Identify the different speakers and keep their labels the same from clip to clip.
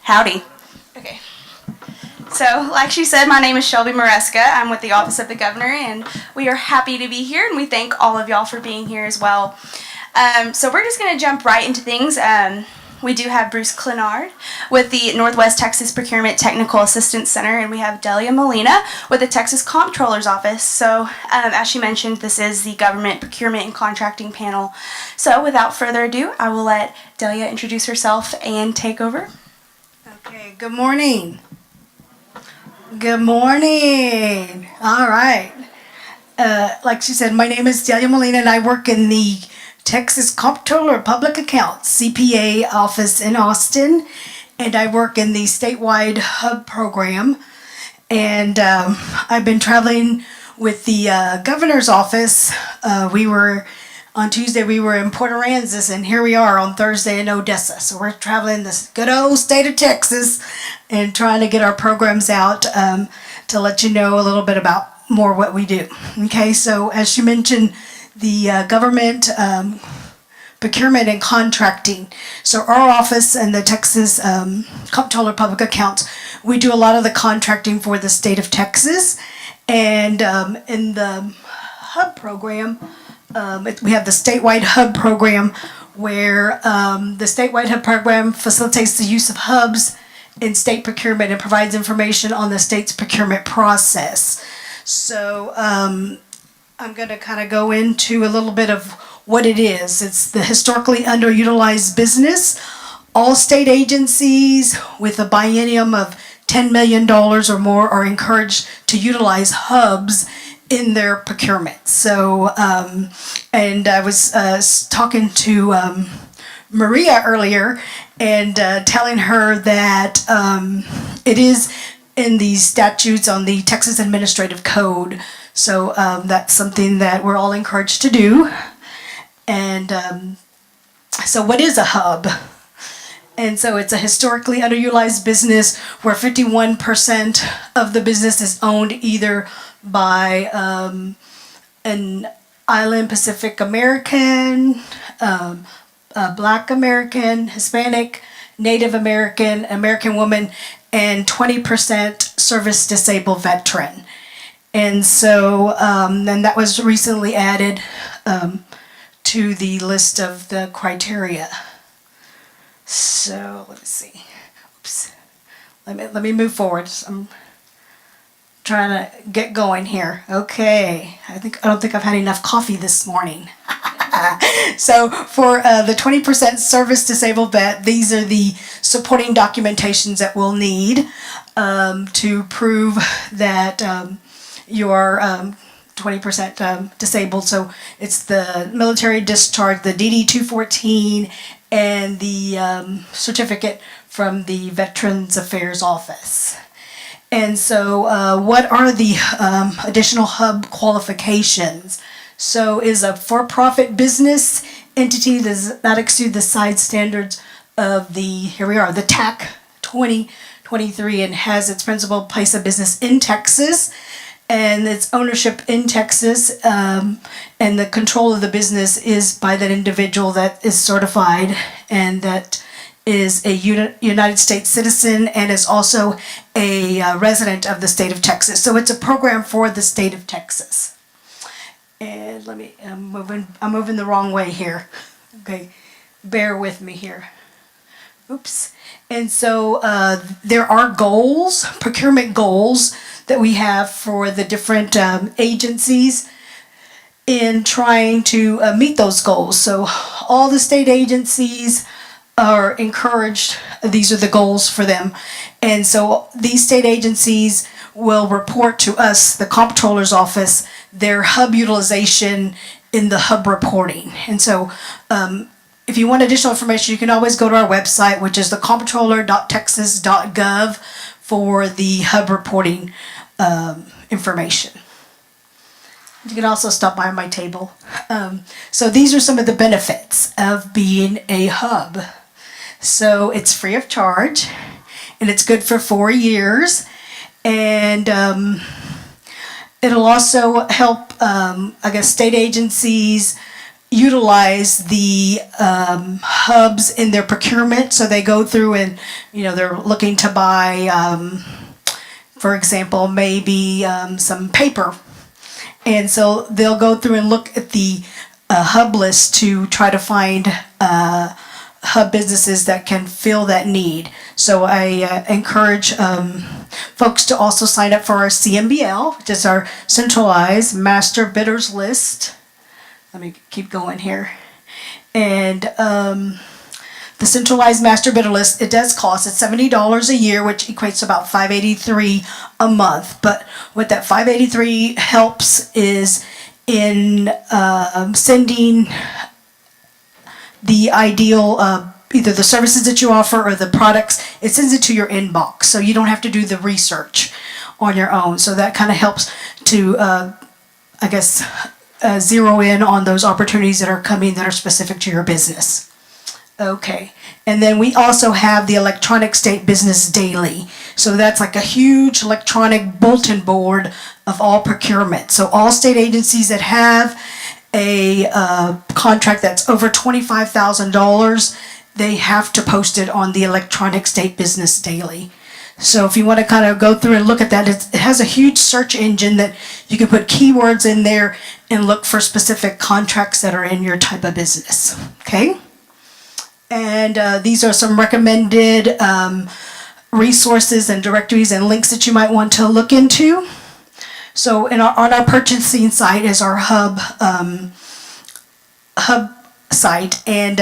Speaker 1: Howdy. Okay. So, like she said, my name is Shelby Maresca. I'm with the Office of the Governor, and we are happy to be here, and we thank all of y'all for being here as well. So we're just going to jump right into things. We do have Bruce Clenard with the Northwest Texas Procurement Technical Assistance Center, and we have Delia Molina with the Texas Comptroller's Office. So, as she mentioned, this is the Government Procurement and Contracting Panel. So, without further ado, I will let Delia introduce herself and take over.
Speaker 2: Okay, good morning. Good morning. All right. Like she said, my name is Delia Molina, and I work in the Texas Comptroller of Public Accounts, CPA office in Austin, and I work in the statewide hub program. And I've been traveling with the governor's office. On Tuesday, we were in Port Aransas, and here we are on Thursday in Odessa. So we're traveling this good old state of Texas and trying to get our programs out to let you know a little bit about more what we do. Okay, so as you mentioned, the government procurement and contracting. So our office and the Texas Comptroller of Public Accounts, we do a lot of the contracting for the state of Texas. And in the hub program, we have the statewide hub program where the statewide hub program facilitates the use of hubs in state procurement and provides information on the state's procurement process. So I'm going to kind of go into a little bit of what it is. It's the historically underutilized business. All state agencies with a biennium of $10 million or more are encouraged to utilize hubs in their procurement. So, and I was talking to Maria earlier and telling her that it is in the statutes on the Texas Administrative Code. So that's something that we're all encouraged to do. And so what is a hub? And so it's a historically underutilized business where 51% of the business is owned either by an island Pacific American, Black American, Hispanic, Native American, American woman, and 20% service disabled veteran. And so then that was recently added to the list of the criteria. So let's see. Oops. Let me move forward. I'm trying to get going here. Okay. I don't think I've had enough coffee this morning. So for the 20% service disabled vet, these are the supporting documentations that we'll need to prove that you are 20% disabled. So it's the military discharge, the DD-214, and the certificate from the Veterans Affairs Office. And so what are the additional hub qualifications? So is a for-profit business entity does not exceed the side standards of the TAC 2023 and has its principal place of business in Texas and its ownership in Texas, and the control of the business is by that individual that is certified and that is a United States citizen and is also a resident of the state of Texas. So it's a program for the state of Texas. And I'm moving the wrong way here. Okay, bear with me here. Oops. And so there are goals, procurement goals that we have for the different agencies in trying to meet those goals. So all the state agencies are encouraged, these are the goals for them. And so these state agencies will report to us, the Comptroller's Office, their hub utilization in the hub reporting. And so if you want additional information, you can always go to our website, which is thecomptroller.texas.gov for the hub reporting information. You can also stop by my table. So these are some of the benefits of being a hub. So it's free of charge, and it's good for 4 years. And it'll also help, state agencies utilize the hubs in their procurement. So they go through and, they're looking to buy, for example, maybe some paper. And so they'll go through and look at the hub list to try to find hub businesses that can fill that need. So I encourage folks to also sign up for our CMBL, which is our centralized master bidders list. Let me keep going here. And the centralized master bidder list, it does cost. It's $70 a year, which equates to about $583 a month. But what that $583 helps is in sending the ideal either the services that you offer or the products. It sends it to your inbox, so you don't have to do the research on your own. So that kind of helps to, zero in on those opportunities that are coming that are specific to your business. Okay, and then we also have the Electronic State Business Daily. So that's like a huge electronic bulletin board of all procurement. So all state agencies that have a contract that's over $25,000, they have to post it on the Electronic State Business Daily. So if you want to kind of go through and look at that, it has a huge search engine that you can put keywords in there and look for specific contracts that are in your type of business. Okay? And these are some recommended resources and directories and links that you might want to look into. So on our purchasing site is our hub site, and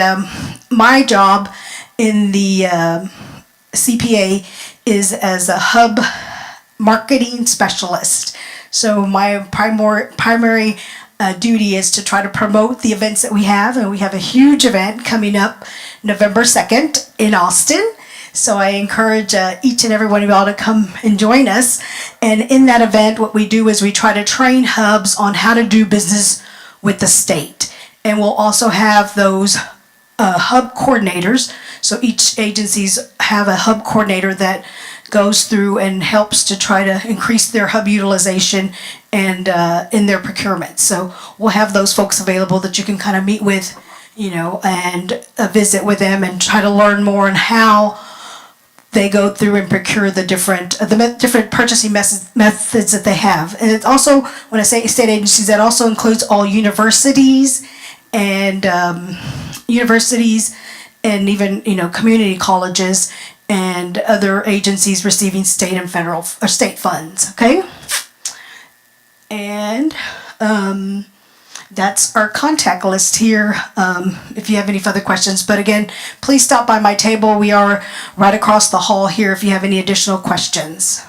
Speaker 2: my job in the CPA is as a hub marketing specialist. So my primary duty is to try to promote the events that we have, and we have a huge event coming up November 2nd in Austin. So I encourage each and every one of y'all to come and join us. And in that event, what we do is we try to train hubs on how to do business with the state. And we'll also have those hub coordinators. So each agencies have a hub coordinator that goes through and helps to try to increase their hub utilization and in their procurement. So we'll have those folks available that you can kind of meet with, and visit with them and try to learn more on how they go through and procure the different purchasing methods that they have. And it's also, when I say state agencies, that also includes all universities and even community colleges and other agencies receiving state and federal or state funds. Okay, and that's our contact list here if you have any further questions. But again, please stop by my table. We are right across the hall here if you have any additional questions.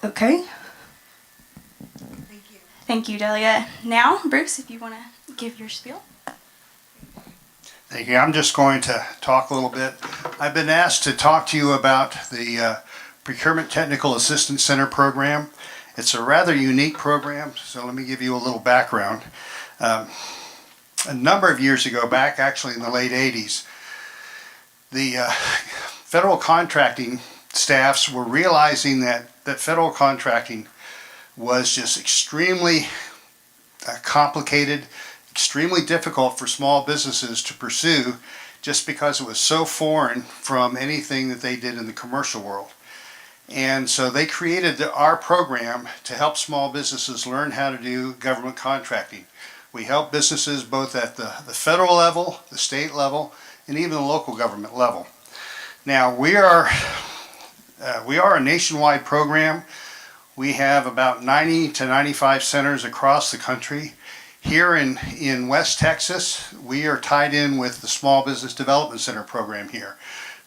Speaker 2: Okay. Thank you.
Speaker 1: Thank you, Delia. Now, Bruce, if you want to give your spiel.
Speaker 3: Thank you. I'm just going to talk a little bit. I've been asked to talk to you about the Procurement Technical Assistance Center program. It's a rather unique program, so let me give you a little background. A number of years ago, back actually in the late 80s, the federal contracting staffs were realizing that federal contracting was just extremely complicated, extremely difficult for small businesses to pursue just because it was so foreign from anything that they did in the commercial world. And so they created our program to help small businesses learn how to do government contracting. We help businesses both at the federal level, the state level, and even the local government level. Now, we are a nationwide program. We have about 90 to 95 centers across the country. Here in West Texas, we are tied in with the Small Business Development Center program here.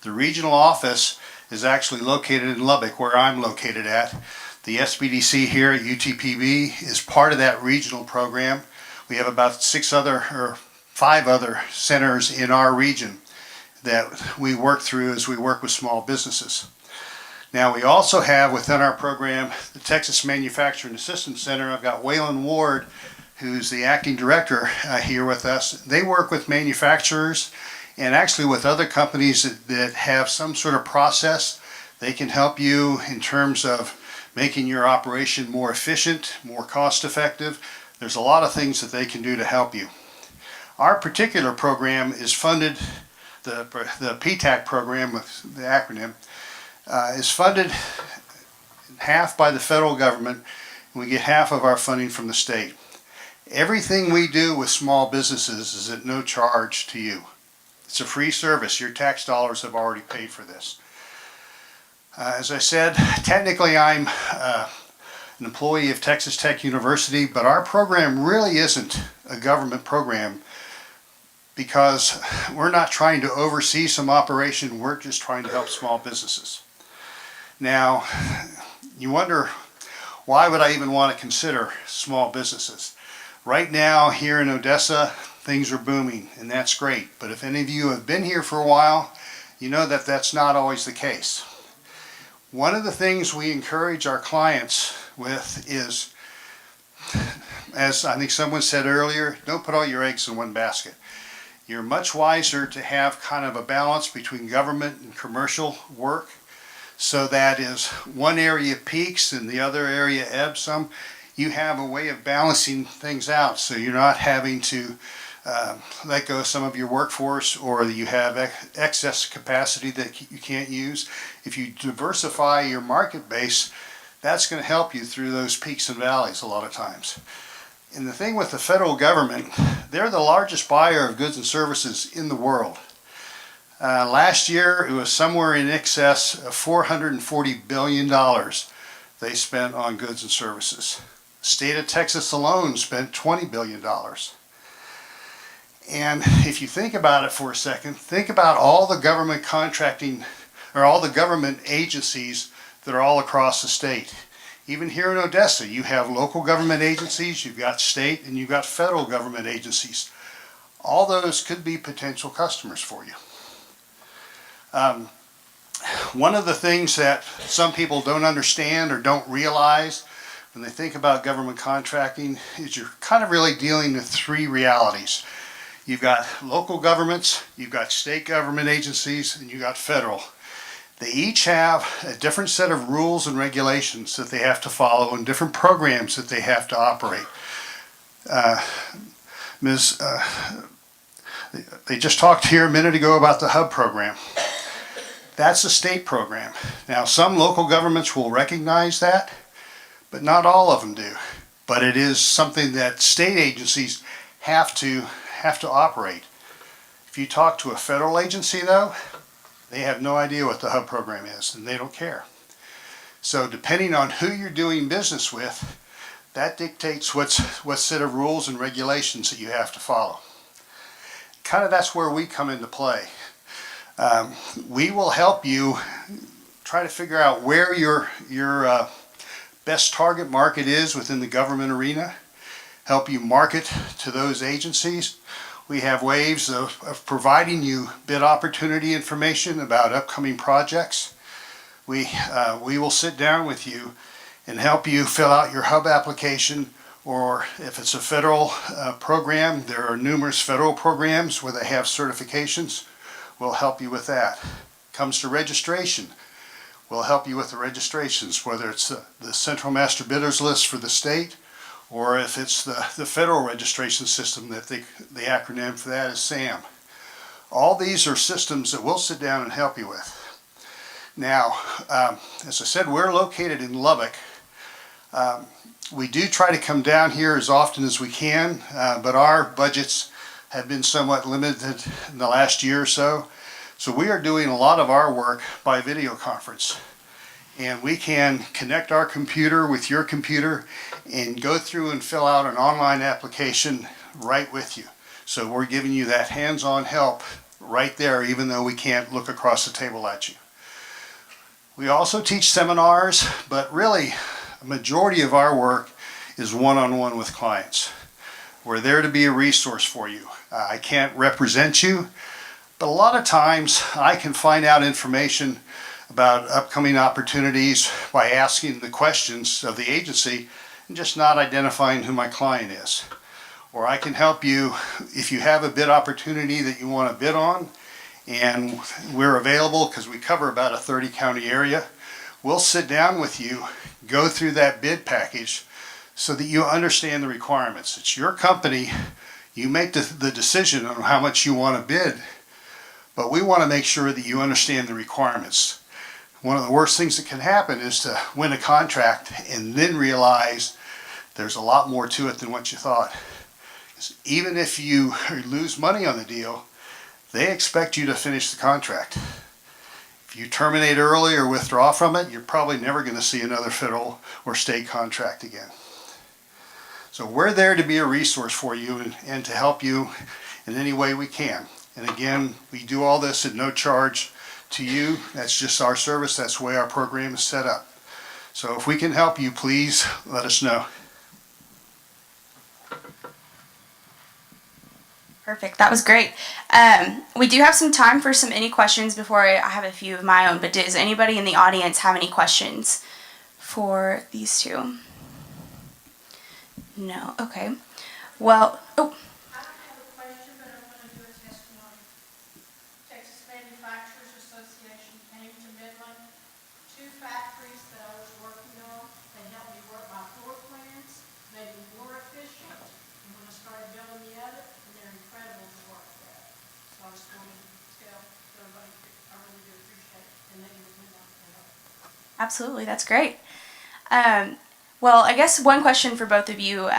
Speaker 3: The regional office is actually located in Lubbock, where I'm located at. The SBDC here at UTPB is part of that regional program. We have about 5 other centers in our region that we work through as we work with small businesses. Now, we also have within our program the Texas Manufacturing Assistance Center. I've got Waylon Ward, who's the acting director here with us. They work with manufacturers and actually with other companies that have some sort of process. They can help you in terms of making your operation more efficient, more cost effective. There's a lot of things that they can do to help you. Our particular program is funded, the PTAC program, the acronym, is funded half by the federal government, and we get half of our funding from the state. Everything we do with small businesses is at no charge to you. It's a free service. Your tax dollars have already paid for this. As I said, technically I'm an employee of Texas Tech University, but our program really isn't a government program because we're not trying to oversee some operation, we're just trying to help small businesses. Now, you wonder, why would I even want to consider small businesses? Right now, here in Odessa, things are booming, and that's great. But if any of you have been here for a while, you know that that's not always the case. One of the things we encourage our clients with is, as I think someone said earlier, don't put all your eggs in one basket. You're much wiser to have kind of a balance between government and commercial work, so that as one area peaks and the other area ebbs some, you have a way of balancing things out, so you're not having to let go of some of your workforce, or you have excess capacity that you can't use. If you diversify your market base, that's going to help you through those peaks and valleys a lot of times. And the thing with the federal government, they're the largest buyer of goods and services in the world. Last year, it was somewhere in excess of $440 billion they spent on goods and services. The state of Texas alone spent $20 billion. And if you think about it for a second, think about all the government contracting, or all the government agencies that are all across the state. Even here in Odessa, you have local government agencies, you've got state, and you've got federal government agencies. All those could be potential customers for you. One of the things that some people don't understand or don't realize when they think about government contracting is you're kind of really dealing with three realities. You've got local governments, you've got state government agencies, and you've got federal. They each have a different set of rules and regulations that they have to follow, and different programs that they have to operate. They just talked here a minute ago about the HUB program. That's a state program. Now, some local governments will recognize that, but not all of them do. But it is something that state agencies have to operate. If you talk to a federal agency, though, they have no idea what the HUB program is, and they don't care. So depending on who you're doing business with, that dictates what set of rules and regulations that you have to follow. Kind of that's where we come into play. We will help you try to figure out where your best target market is within the government arena, help you market to those agencies. We have ways of providing you bid opportunity information about upcoming projects. We will sit down with you and help you fill out your HUB application, or if it's a federal program, there are numerous federal programs where they have certifications. We'll help you with that. Comes to registration, we'll help you with the registrations, whether it's the Central Master Bidders List for the state, or if it's the federal registration system, that the acronym for that is SAM. All these are systems that we'll sit down and help you with. Now, as I said, we're located in Lubbock. We do try to come down here as often as we can, but our budgets have been somewhat limited in the last year or so. So we are doing a lot of our work by video conference. And we can connect our computer with your computer and go through and fill out an online application right with you. So we're giving you that hands-on help right there, even though we can't look across the table at you. We also teach seminars, but really a majority of our work is one-on-one with clients. We're there to be a resource for you. I can't represent you, but a lot of times I can find out information about upcoming opportunities by asking the questions of the agency and just not identifying who my client is. Or I can help you if you have a bid opportunity that you want to bid on, and we're available because we cover about a 30-county area. We'll sit down with you, go through that bid package so that you understand the requirements. It's your company. You make the decision on how much you want to bid, but we want to make sure that you understand the requirements. One of the worst things that can happen is to win a contract and then realize there's a lot more to it than what you thought. Even if you lose money on the deal, they expect you to finish the contract. If you terminate early or withdraw from it, you're probably never going to see another federal or state contract again. So we're there to be a resource for you and to help you in any way we can. And again, we do all this at no charge to you. That's just our service. That's the way our program is set up. So if we can help you, please let us know.
Speaker 1: Perfect. That was great. We do have some time for any questions before I have a few of my own, but does anybody in the audience have any questions for these two? No? Okay. Well, oh.
Speaker 4: I don't have a question, but I want to do a testimony. Texas Manufacturers Association came to Midland, 2 factories that I was working on. They helped me work my floor plans, made me more efficient. And when I started building the other, and they're incredible to work with. So I just wanted to tell everybody, I really do appreciate it, and they would move on to help.
Speaker 1: Absolutely, that's great. Well, I guess one question for both of you,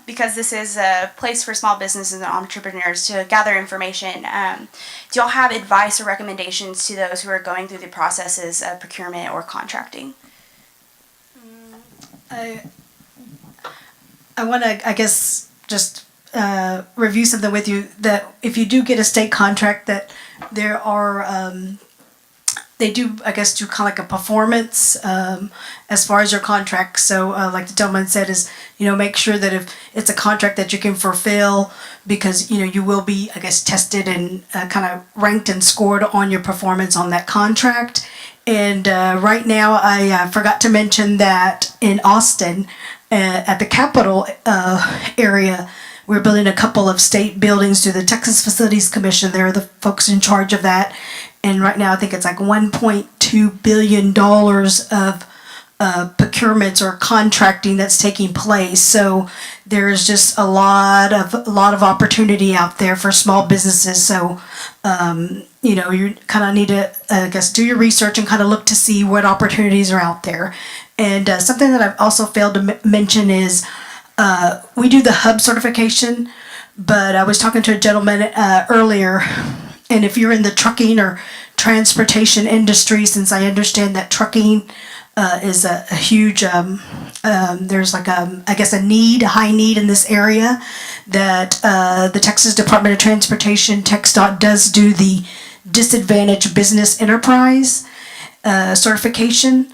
Speaker 1: because this is a place for small businesses and entrepreneurs to gather information, do y'all have advice or recommendations to those who are going through the processes of procurement or contracting?
Speaker 2: I want to, I guess, just review something with you, that if you do get a state contract, that there are, they do, I guess, do kind of like a performance as far as your contract. So like the gentleman said, is, make sure that if it's a contract that you can fulfill, because, you will be, I guess, tested and kind of ranked and scored on your performance on that contract. And right now, I forgot to mention that in Austin, at the Capitol area, we're building a couple of state buildings through the Texas Facilities Commission. They're the folks in charge of that. And right now, I think it's like $1.2 billion of procurements or contracting that's taking place. So there's just a lot of opportunity out there for small businesses. So you kind of need to, I guess, do your research and kind of look to see what opportunities are out there. And something that I've also failed to mention is we do the hub certification. But I was talking to a gentleman earlier, and if you're in the trucking or transportation industry, since I understand that trucking is a huge, there's like a high need in this area, that the Texas Department of Transportation, TxDOT, does do the Disadvantaged Business Enterprise certification,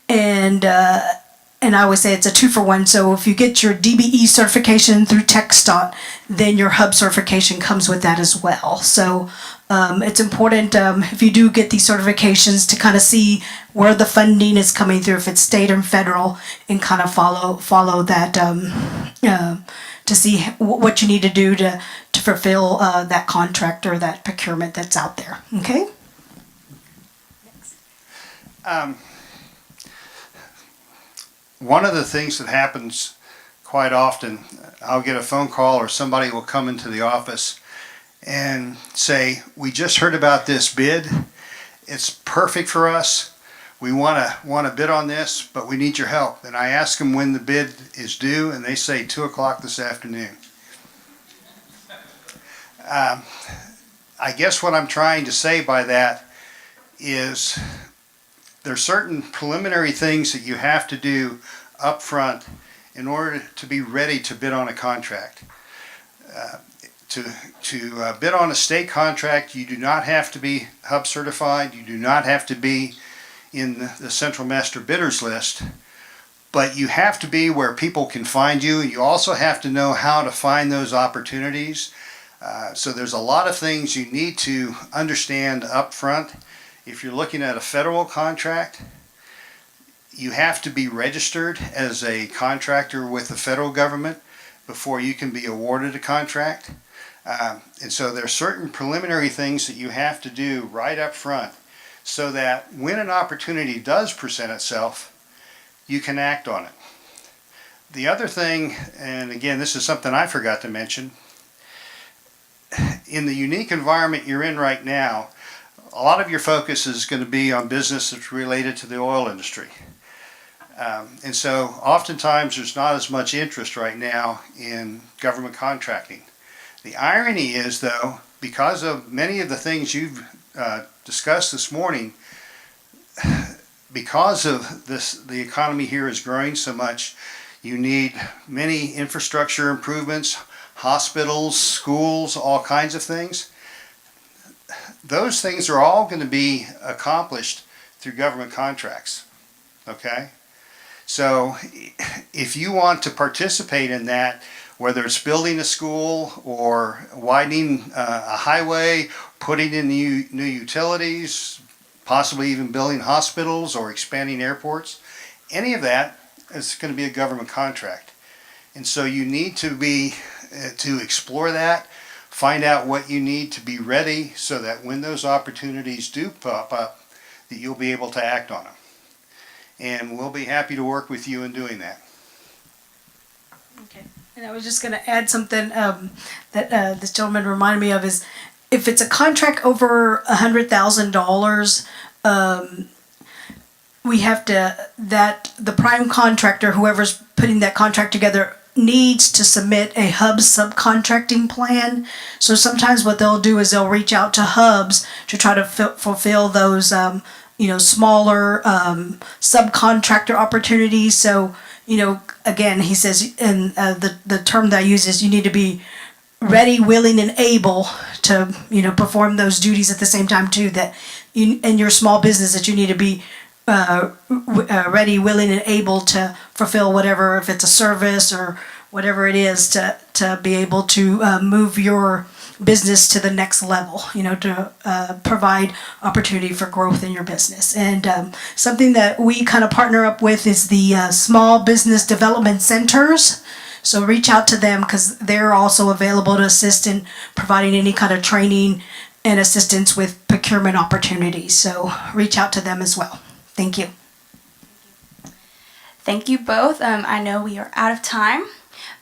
Speaker 2: and I always say it's a 2-for-1. So if you get your DBE certification through TxDOT, then your hub certification comes with that as well. So it's important, if you do get these certifications, to kind of see where the funding is coming through, if it's state or federal, and kind of follow that to see what you need to do to fulfill that contract or that procurement that's out there. Okay?
Speaker 3: One of the things that happens quite often, I'll get a phone call or somebody will come into the office and say, we just heard about this bid. It's perfect for us. We want to bid on this, but we need your help. And I ask them when the bid is due, and they say 2 o'clock this afternoon. I guess what I'm trying to say by that is there's certain preliminary things that you have to do up front in order to be ready to bid on a contract. To bid on a state contract, you do not have to be hub certified. You do not have to be in the Central Master Bidders list, but you have to be where people can find you. You also have to know how to find those opportunities. So there's a lot of things you need to understand up front. If you're looking at a federal contract, you have to be registered as a contractor with the federal government before you can be awarded a contract. And so there are certain preliminary things that you have to do right up front so that when an opportunity does present itself, you can act on it. The other thing, and again, this is something I forgot to mention, in the unique environment you're in right now, a lot of your focus is going to be on business that's related to the oil industry. And so oftentimes there's not as much interest right now in government contracting. The irony is, though, because of many of the things you've discussed this morning, because of this, the economy here is growing so much, you need many infrastructure improvements, hospitals, schools, all kinds of things. Those things are all going to be accomplished through government contracts, okay? So if you want to participate in that, whether it's building a school or widening a highway, putting in new utilities, possibly even building hospitals or expanding airports, any of that is going to be a government contract. And so you need to be to explore that, find out what you need to be ready so that when those opportunities do pop up, that you'll be able to act on them. And we'll be happy to work with you in doing that.
Speaker 2: Okay. And I was just going to add something that this gentleman reminded me of is if it's a contract over $100,000, we have to, that the prime contractor, whoever's putting that contract together, needs to submit a hub subcontracting plan. So sometimes what they'll do is they'll reach out to hubs to try to fulfill those smaller subcontractor opportunities. So, again, he says, and the term that I use is you need to be ready, willing, and able to, perform those duties at the same time too. That you, in your small business, that you need to be ready, willing, and able to fulfill whatever, if it's a service or whatever it is, to be able to move your business to the next level, to provide opportunity for growth in your business. And something that we kind of partner up with is the small business development centers. So reach out to them because they're also available to assist in providing any kind of training and assistance with procurement opportunities. So reach out to them as well. Thank you.
Speaker 1: Thank you both. I know we are out of time,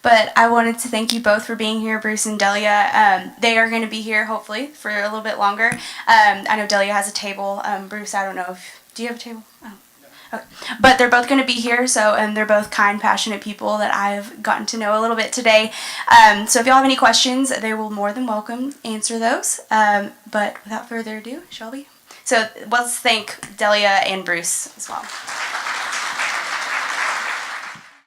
Speaker 1: but I wanted to thank you both for being here, Bruce and Delia. They are going to be here hopefully for a little bit longer. I know Delia has a table. Bruce, I don't know if, do you have a table? Oh. Okay. But they're both going to be here, and they're both kind, passionate people that I've gotten to know a little bit today. So if y'all have any questions, they will more than welcome answer those. But without further ado, Shelby. So let's thank Delia and Bruce as well.